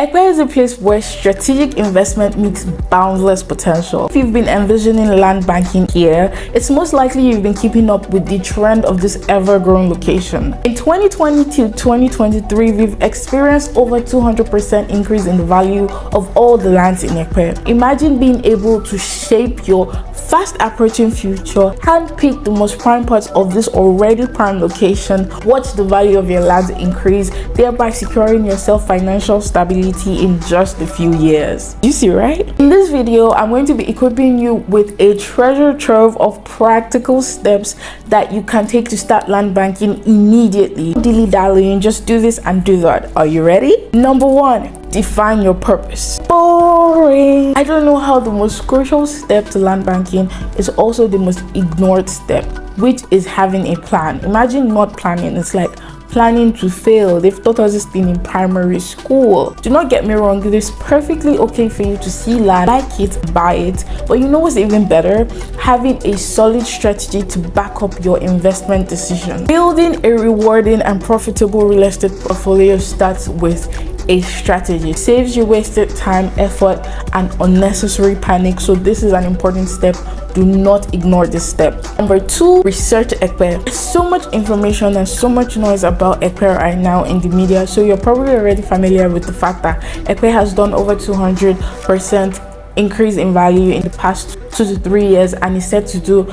Ekpe is a place where strategic investment meets boundless potential. If you've been envisioning land banking here, it's most likely you've been keeping up with the trend of this ever-growing location. In 2020 to 2023, we've experienced over 200% increase in the value of all the lands in Ekpe. Imagine being able to shape your fast approaching future, handpick the most prime parts of this already prime location, watch the value of your lands increase, thereby securing yourself financial stability in just a few years. You see, right? In this video, I'm going to be equipping you with a treasure trove of practical steps that you can take to start land banking immediately. Dilly-dallying, just do this and do that. Are you ready? Number 1. Define your purpose. Boring. I don't know how the most crucial step to land banking is also the most ignored step, which is having a plan. Imagine not planning. It's like planning to fail. They've taught us this thing in primary school. Do not get me wrong, it is perfectly okay for you to see land, like it, buy it, but you know what's even better? Having a solid strategy to back up your investment decision. Building a rewarding and profitable real estate portfolio starts with a strategy. Saves you wasted time, effort, and unnecessary panic. So this is an important step. Do not ignore this step. Number 2, research Ekpe. There's so much information and so much noise about Ekpe right now in the media, so you're probably already familiar with the fact that Ekpe has done over 200% increase in value in the past 2 to 3 years, and is set to do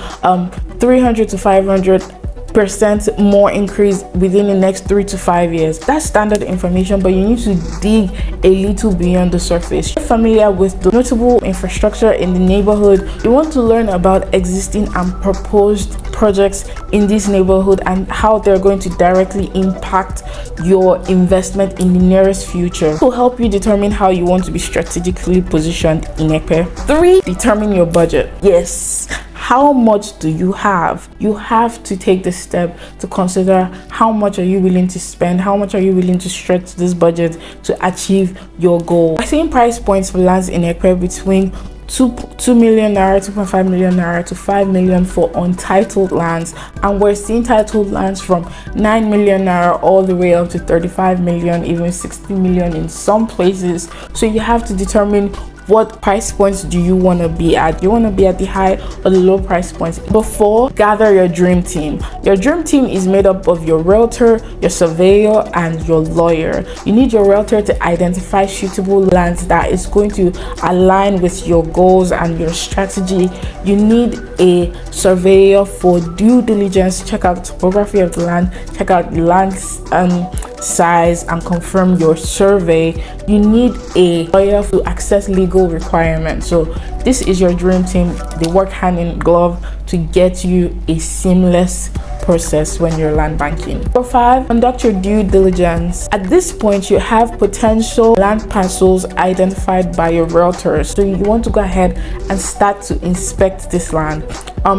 300 to 500% more increase within the next 3 to 5 years. That's standard information, but you need to dig a little beyond the surface. You're familiar with the notable infrastructure in the neighborhood. You want to learn about existing and proposed projects in this neighborhood and how they're going to directly impact your investment in the nearest future. This will help you determine how you want to be strategically positioned in Ekpe. 3, determine your budget. Yes. How much do you have? You have to take the step to consider how much are you willing to spend, how much are you willing to stretch this budget to achieve your goal. We're seeing price points for lands in Ekpe between 2 million naira, 2.5 million naira to 5 million for untitled lands, and we're seeing titled lands from 9 million naira all the way up to 35 million, even 60 million in some places. So you have to determine what price points do you want to be at. You want to be at the high or the low price points. Before, gather your dream team. Your dream team is made up of your realtor, your surveyor, and your lawyer. You need your realtor to identify suitable lands that is going to align with your goals and your strategy. You need a surveyor for due diligence. Check out the topography of the land, check out the land's size, and confirm your survey. You need a lawyer to access legal requirements. So this is your dream team. They work hand in glove to get you a seamless process when you're land banking. Number 5, conduct your due diligence. At this point, you have potential land parcels identified by your realtors, so you want to go ahead and start to inspect this land.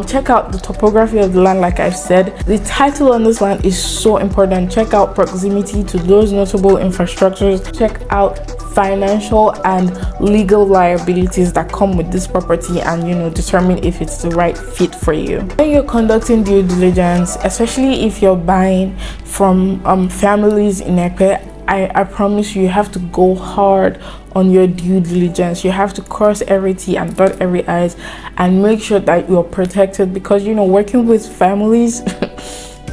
Check out the topography of the land. Like I've said, the title on this land is so important. Check out proximity to those notable infrastructures. Check out financial and legal liabilities that come with this property, and determine if it's the right fit for you. When you're conducting due diligence, especially if you're buying from families in Ekpe, I promise you have to go hard on your due diligence. You have to cross every T and dot every I's and make sure that you're protected, because working with families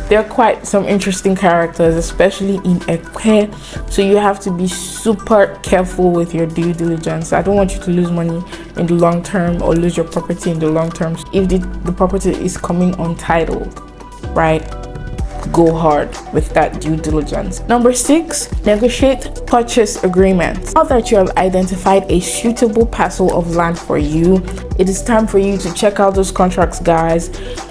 they're quite some interesting characters, especially in Ekpe. So you have to be super careful with your due diligence. I don't want you to lose money in the long term or lose your property in the long term. If the property is coming untitled, right? Go hard with that due diligence. Number 6, negotiate purchase agreements. Now that you have identified a suitable parcel of land for you, it is time for you to check out those contracts, guys.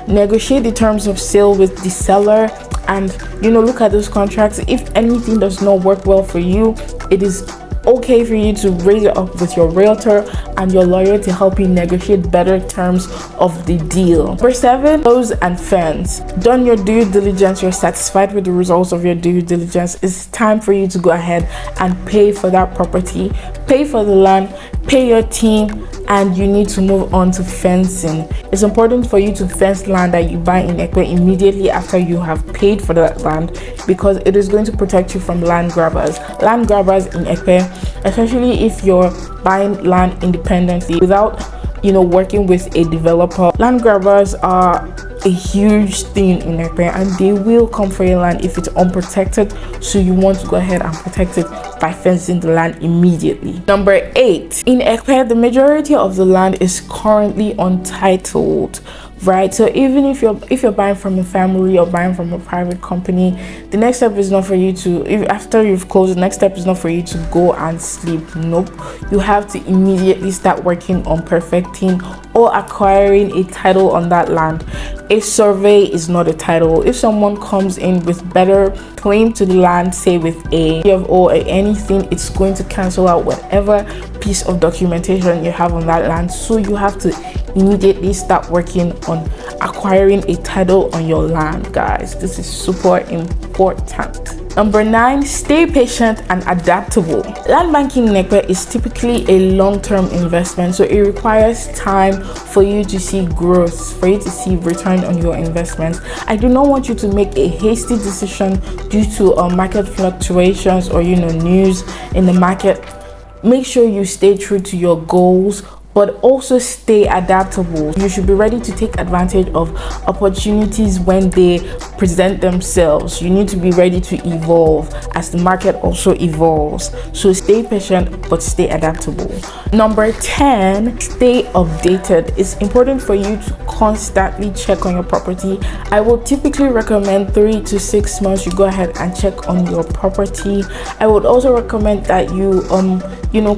Negotiate the terms of sale with the seller, and look at those contracts. If anything does not work well for you, it is okay for you to raise it up with your realtor and your lawyer to help you negotiate better terms of the deal. Number 7, close and fence. Done your due diligence, you're satisfied with the results of your due diligence. It's time for you to go ahead and pay for that property, pay for the land, pay your team, and you need to move on to fencing. It's important for you to fence land that you buy in Ekpe immediately after you have paid for that land, because it is going to protect you from land grabbers. Land grabbers in Ekpe, especially if you're buying land independently without working with a developer, land grabbers are a huge thing in Ekpe, and they will come for your land if it's unprotected. So you want to go ahead and protect it by fencing the land immediately. Number 8, in Ekpe, the majority of the land is currently untitled, right? So even if you're buying from a family or buying from a private company, the next step is not for you to, after you've closed, the next step is not for you to go and sleep. Nope, you have to immediately start working on perfecting or acquiring a title on that land. A survey is not a title. If someone comes in with better claim to the land, say with a PFO or anything, it's going to cancel out whatever piece of documentation you have on that land. So you have to immediately start working on acquiring a title on your land, guys. This is super important. Number 9, stay patient and adaptable. Land banking in Ekpe is typically a long-term investment, so it requires time for you to see growth, for you to see return on your investments. I do not want you to make a hasty decision due to market fluctuations or news in the market. Make sure you stay true to your goals, but also stay adaptable. You should be ready to take advantage of opportunities when they present themselves. You need to be ready to evolve as the market also evolves. So stay patient, but stay adaptable. Number 10, stay updated. It's important for you to constantly check on your property. I will typically recommend 3 to 6 months you go ahead and check on your property. I would also recommend that you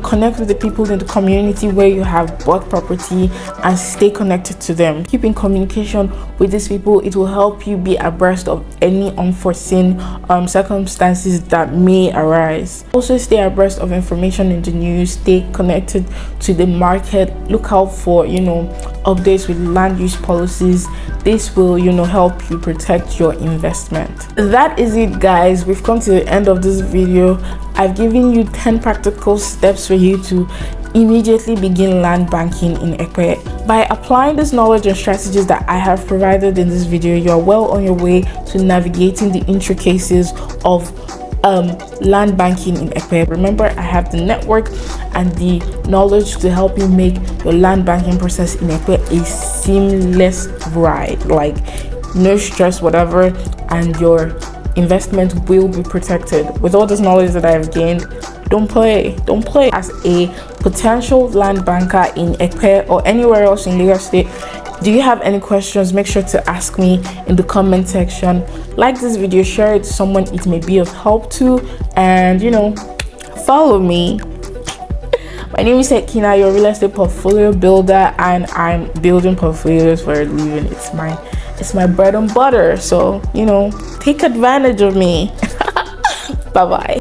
connect with the people in the community where you have bought property and stay connected to them. Keep in communication with these people. It will help you be abreast of any unforeseen circumstances that may arise. Also stay abreast of information in the news. Stay connected to the market. Look out for updates with land use policies. This will help you protect your investment. That is it, guys. We've come to the end of this video. I've given you 10 practical steps for you to immediately begin land banking in Ekpe. By applying this knowledge and strategies that I have provided in this video, you are well on your way to navigating the intricacies of land banking in Ekpe. Remember, I have the network and the knowledge to help you make your land banking process in Ekpe a seamless ride, like no stress whatever, and your investment will be protected. With all this knowledge that I have gained, don't play. As a potential land banker in Ekpe or anywhere else in Lagos State, do you have any questions? Make sure to ask me in the comment section. Like this video, share it to someone it may be of help to, and follow me. My name is Ekina, your real estate portfolio builder, and I'm building portfolios for a living. It's my bread and butter, so take advantage of me. Bye bye.